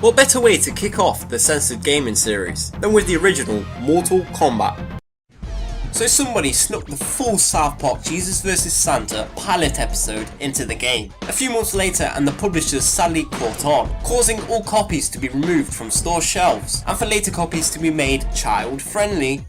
What better way to kick off the Censored Gaming series than with the original Mortal Kombat? So somebody snuck the full South Park Jesus vs Santa pilot episode into the game. A few months later and the publishers sadly caught on, causing all copies to be removed from store shelves and for later copies to be made child friendly.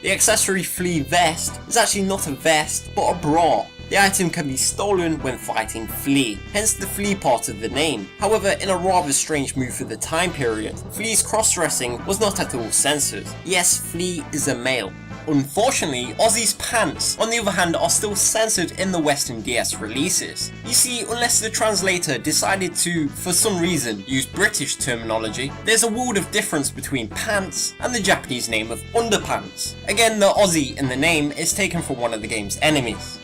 The accessory flea vest is actually not a vest but a bra. The item can be stolen when fighting Flea, hence the Flea part of the name. However, in a rather strange move for the time period, Flea's cross-dressing was not at all censored. Yes, Flea is a male. Unfortunately, Ozzy's pants, on the other hand, are still censored in the Western DS releases. You see, unless the translator decided to, for some reason, use British terminology, there's a world of difference between pants and the Japanese name of underpants. Again, the Ozzy in the name is taken from one of the game's enemies.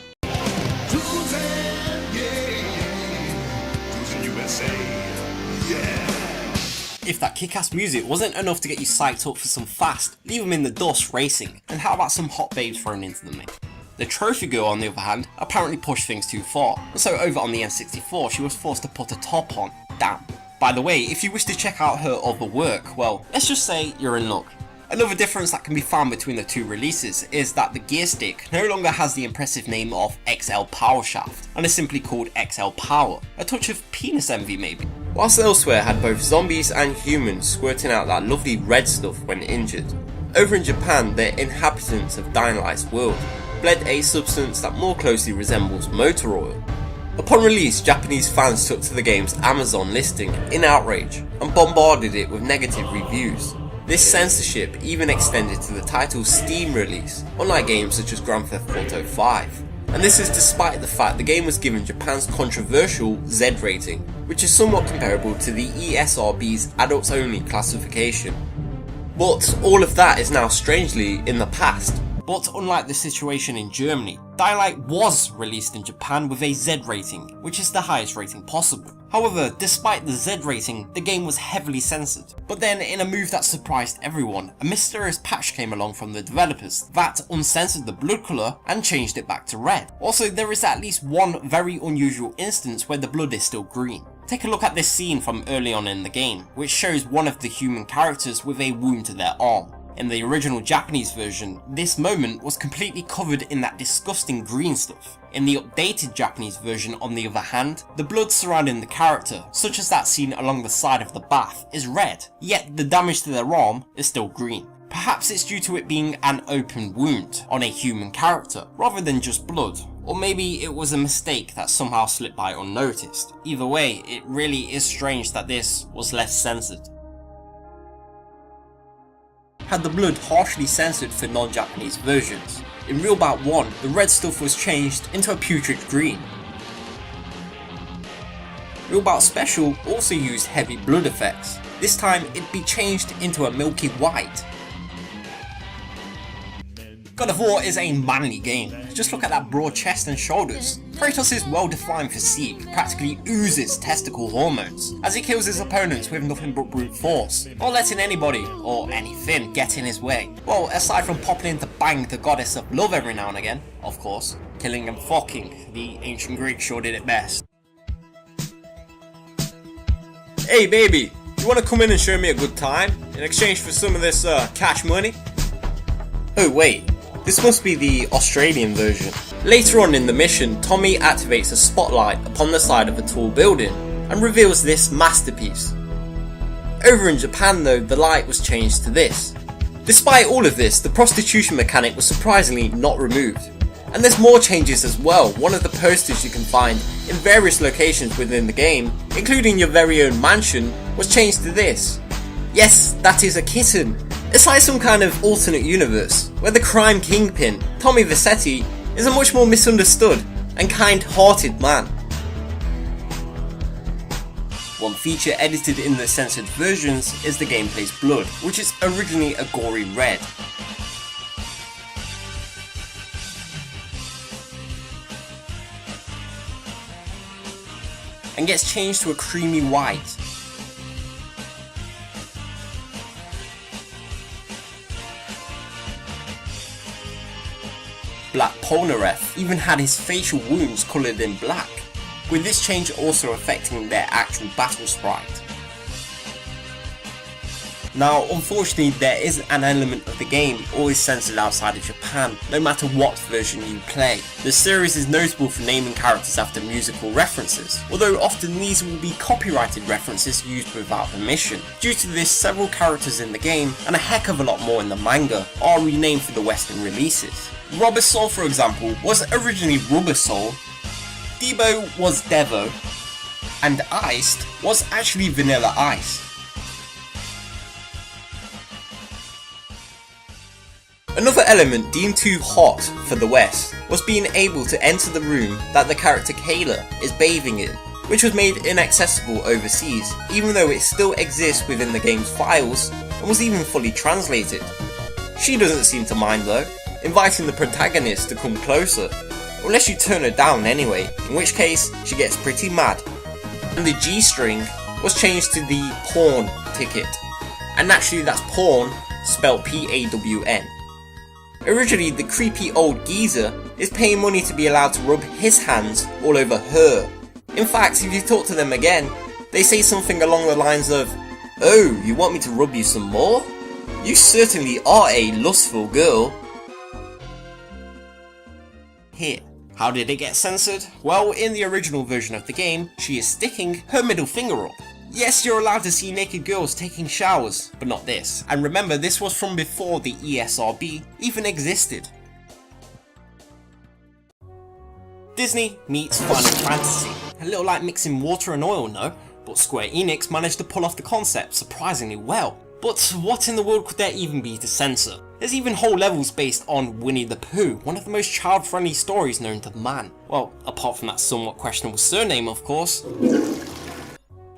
If that kick-ass music wasn't enough to get you psyched up for some fast, leave them in the dust racing, and how about some hot babes thrown into the mix? The trophy girl, on the other hand, apparently pushed things too far, and so over on the N64 she was forced to put a top on. Damn. By the way, if you wish to check out her other work, well, let's just say you're in luck. Another difference that can be found between the two releases is that the gear stick no longer has the impressive name of XL Power Shaft, and is simply called XL Power, a touch of penis envy maybe. Whilst elsewhere had both zombies and humans squirting out that lovely red stuff when injured. Over in Japan, the inhabitants of Dying Light's world bled a substance that more closely resembles motor oil. Upon release, Japanese fans took to the game's Amazon listing in outrage and bombarded it with negative reviews. This censorship even extended to the title's Steam release, unlike games such as Grand Theft Auto 5. And this is despite the fact the game was given Japan's controversial Z rating, which is somewhat comparable to the ESRB's adults only classification. But all of that is now strangely in the past. But unlike the situation in Germany, Dying Light was released in Japan with a Z rating, which is the highest rating possible. However, despite the Z rating, the game was heavily censored. But then, in a move that surprised everyone, a mysterious patch came along from the developers that uncensored the blood colour and changed it back to red. Also, there is at least one very unusual instance where the blood is still green. Take a look at this scene from early on in the game, which shows one of the human characters with a wound to their arm. In the original Japanese version, this moment was completely covered in that disgusting green stuff. In the updated Japanese version, on the other hand, the blood surrounding the character, such as that seen along the side of the bath, is red, yet the damage to their arm is still green. Perhaps it's due to it being an open wound on a human character, rather than just blood. Or maybe it was a mistake that somehow slipped by unnoticed. Either way, it really is strange that this was less censored. Had the blood harshly censored for non-Japanese versions. In Real Bout 1, the red stuff was changed into a putrid green. Real Bout Special also used heavy blood effects. This time it'd be changed into a milky white. God of War is a manly game. Just look at that broad chest and shoulders. Kratos' well-defined physique practically oozes testicle hormones, as he kills his opponents with nothing but brute force, not letting anybody, or anything, get in his way. Well, aside from popping in to bang the goddess of love every now and again, of course. Killing and fucking, the ancient Greeks sure did it best. Hey baby, you wanna come in and show me a good time, in exchange for some of this cash money? Oh wait. This must be the Australian version. Later on in the mission, Tommy activates a spotlight upon the side of a tall building and reveals this masterpiece. Over in Japan though, the light was changed to this. Despite all of this, the prostitution mechanic was surprisingly not removed. And there's more changes as well. One of the posters you can find in various locations within the game, including your very own mansion, was changed to this. Yes, that is a kitten. It's like some kind of alternate universe, where the crime kingpin, Tommy Vercetti, is a much more misunderstood and kind-hearted man. One feature edited in the censored versions is the gameplay's blood, which is originally a gory red. And gets changed to a creamy white. Black Polnareff even had his facial wounds coloured in black. with this change also affecting their actual battle sprite. Now, unfortunately, there is an element of the game always censored outside of Japan, no matter what version you play. The series is notable for naming characters after musical references, although often these will be copyrighted references used without permission. Due to this, several characters in the game, and a heck of a lot more in the manga, are renamed for the Western releases. Rubber Soul, for example, was originally Rubber Soul, Debo was Devo, and Iced was actually Vanilla Ice. Another element deemed too hot for the West was being able to enter the room that the character Kayla is bathing in, which was made inaccessible overseas, even though it still exists within the game's files and was even fully translated. She doesn't seem to mind though, inviting the protagonist to come closer, unless you turn her down anyway, in which case she gets pretty mad. And the G-string was changed to the porn ticket, and naturally that's porn spelled P-A-W-N. Originally, the creepy old geezer is paying money to be allowed to rub his hands all over her. In fact, if you talk to them again, they say something along the lines of, "Oh, you want me to rub you some more? You certainly are a lustful girl." Here. How did it get censored? Well, in the original version of the game, she is sticking her middle finger up. Yes, you're allowed to see naked girls taking showers, but not this. And remember, this was from before the ESRB even existed. Disney meets Final Fantasy. A little like mixing water and oil, no? But Square Enix managed to pull off the concept surprisingly well. But what in the world could there even be to censor? There's even whole levels based on Winnie the Pooh, one of the most child-friendly stories known to man. Well, apart from that somewhat questionable surname, of course.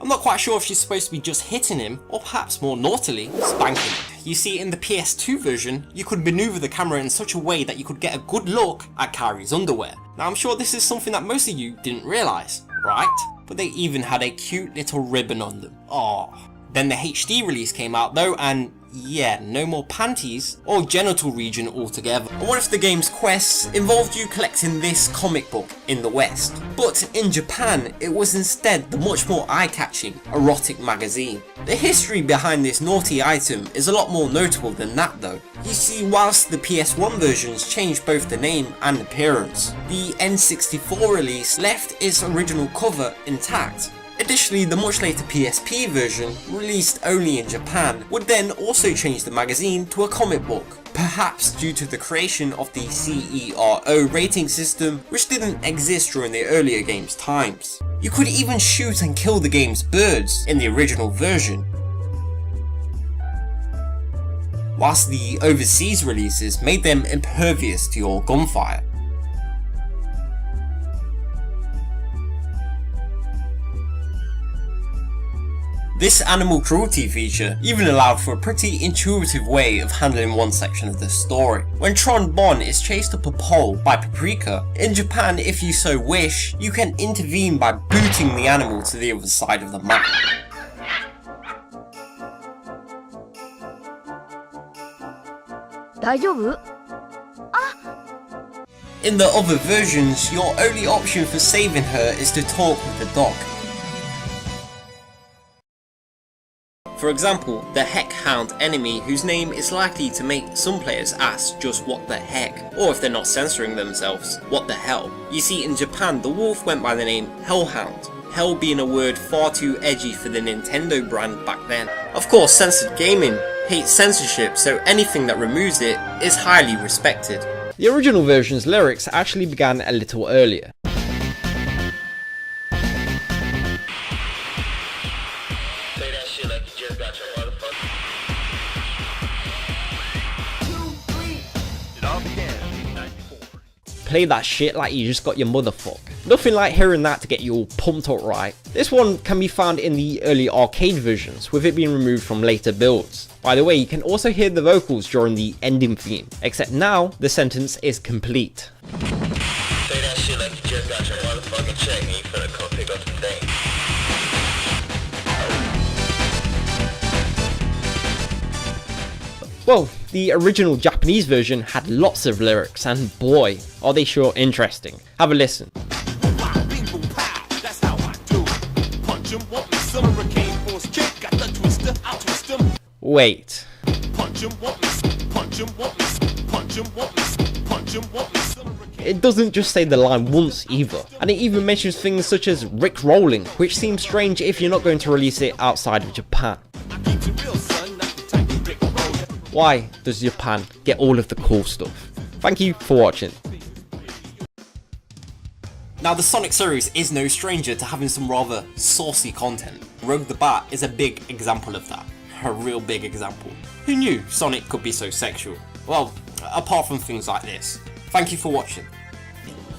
I'm not quite sure if she's supposed to be just hitting him, or perhaps more naughtily, spanking him. You see, in the PS2 version, you could maneuver the camera in such a way that you could get a good look at Kairi's underwear. Now I'm sure this is something that most of you didn't realise, right? But they even had a cute little ribbon on them. Aww. Then the HD release came out though, and yeah, no more panties or genital region altogether. And what if the game's quests involved you collecting this comic book in the West? But in Japan, it was instead the much more eye-catching erotic magazine. The history behind this naughty item is a lot more notable than that though. You see, whilst the PS1 versions changed both the name and appearance, the N64 release left its original cover intact. Additionally, the much later PSP version, released only in Japan, would then also change the magazine to a comic book, perhaps due to the creation of the CERO rating system, which didn't exist during the earlier game's times. You could even shoot and kill the game's birds in the original version, whilst the overseas releases made them impervious to your gunfire. This animal cruelty feature even allowed for a pretty intuitive way of handling one section of the story. When Tron Bon is chased up a pole by Paprika, in Japan, if you so wish, you can intervene by booting the animal to the other side of the map. In the other versions, your only option for saving her is to talk with the dog. For example, the Heck Hound enemy, whose name is likely to make some players ask just what the heck, or if they're not censoring themselves, what the hell. You see, in Japan, the wolf went by the name Hellhound, hell being a word far too edgy for the Nintendo brand back then. Of course, Censored Gaming hates censorship, so anything that removes it is highly respected. The original version's lyrics actually began a little earlier. Play that shit like you just got your motherfuck. Nothing like hearing that to get you all pumped up, right? This one can be found in the early arcade versions, with it being removed from later builds. By the way, you can also hear the vocals during the ending theme, except now the sentence is complete. Say that shit like you just got your motherfucking check and you finna come pick up some things. Well, the original Japanese version had lots of lyrics, and boy, are they sure interesting. Have a listen. Wait. It doesn't just say the line once either, and it even mentions things such as Rick rolling, which seems strange if you're not going to release it outside of Japan. Why does Japan get all of the cool stuff? Thank you for watching. Now the Sonic series is no stranger to having some rather saucy content. Rogue the Bat is a big example of that. A real big example. Who knew Sonic could be so sexual? Well, apart from things like this. Thank you for watching.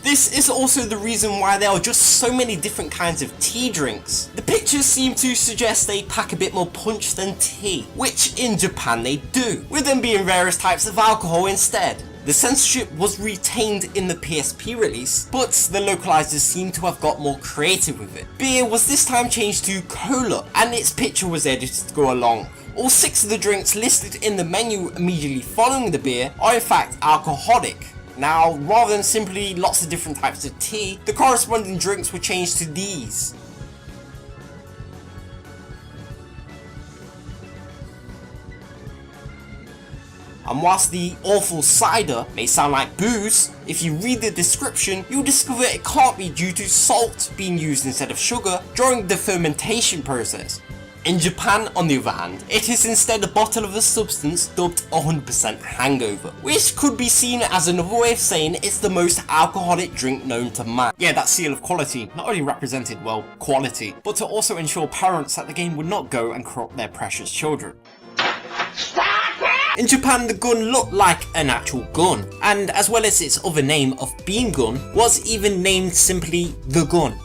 This is also the reason why there are just so many different kinds of tea drinks. The pictures seem to suggest they pack a bit more punch than tea, which in Japan they do, with them being various types of alcohol instead. The censorship was retained in the PSP release, but the localizers seem to have got more creative with it. Beer was this time changed to cola, and its picture was edited to go along. All 6 of the drinks listed in the menu immediately following the beer are in fact alcoholic. Now, rather than simply lots of different types of tea, the corresponding drinks were changed to these. And whilst the awful cider may sound like booze, if you read the description, you'll discover it can't be due to salt being used instead of sugar during the fermentation process. In Japan, on the other hand, it is instead a bottle of a substance dubbed 100% hangover, which could be seen as another way of saying it's the most alcoholic drink known to man. Yeah, that seal of quality not only represented, well, quality, but to also ensure parents that the game would not go and corrupt their precious children. In Japan, the gun looked like an actual gun, and as well as its other name of beam gun, was even named simply the gun.